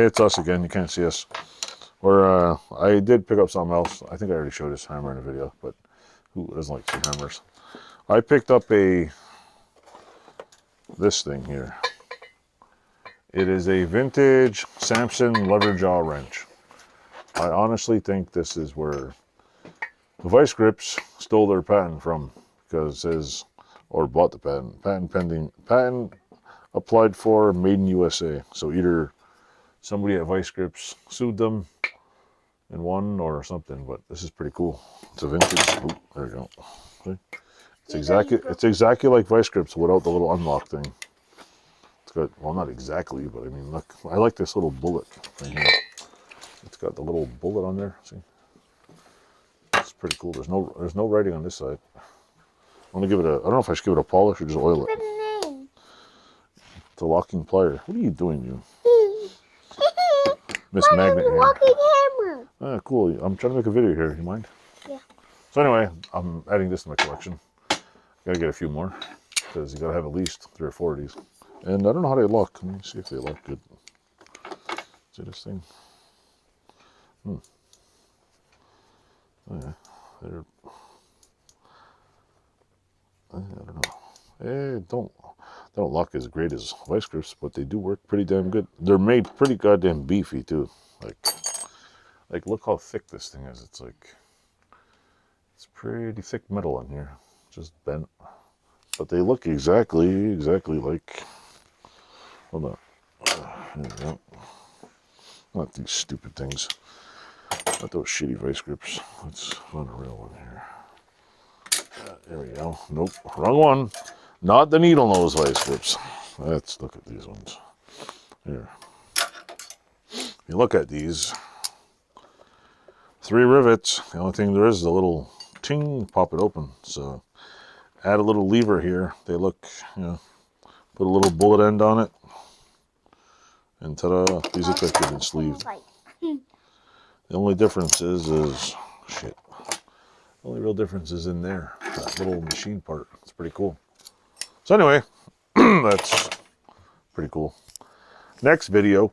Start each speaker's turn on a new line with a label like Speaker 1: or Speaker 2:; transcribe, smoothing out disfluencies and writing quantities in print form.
Speaker 1: It's us again. You can't see us. Or I did pick up something else. I think I already showed this hammer in a video, but who doesn't like see hammers? I picked up this thing here. It is a vintage Samson lever jaw wrench. I honestly think this is where the Vice Grips stole their patent from, because it says, or bought the patent. Patent pending, patent applied for, made in USA. So either somebody at Vice Grips sued them and won or something, but this is pretty cool. It's a vintage. Ooh, there you go. See? It's exactly like Vice Grips without the little unlock thing. It's got, well, not exactly, but I mean, look, I like this little bullet thing here. It's got the little bullet on there. See, it's pretty cool. There's no writing on this side. I'm gonna give it a. I don't know if I should give it a polish or just oil it. It's a locking plier. What are you doing, you? Miss Magnet here.
Speaker 2: Walking hammer.
Speaker 1: Ah, cool. I'm trying to make a video here. You mind?
Speaker 2: Yeah.
Speaker 1: So anyway, I'm adding this to my collection. Gotta get a few more because you gotta have at least 3 or 4 of these. And I don't know how they look. Let me see if they look good. See this thing? Oh yeah, they're. I don't know. They don't look as great as Vice Grips, but they do work pretty damn good. They're made pretty goddamn beefy too. Like look how thick this thing is. It's pretty thick metal on here, just bent. But they look exactly like. Hold on. There we go. Not these stupid things. Not those shitty Vice Grips. Let's find a real one here. There we go. Nope, wrong one. Not the needle nose Vice Grips. Let's look at these ones. Here. If you look at these, 3 rivets. The only thing there is a little ting, pop it open. So add a little lever here. They look, you know, put a little bullet end on it. And ta-da, these look like they've been sleeved. The only difference is shit. The only real difference is in there. That little machine part. It's pretty cool. So anyway, that's pretty cool. Next video,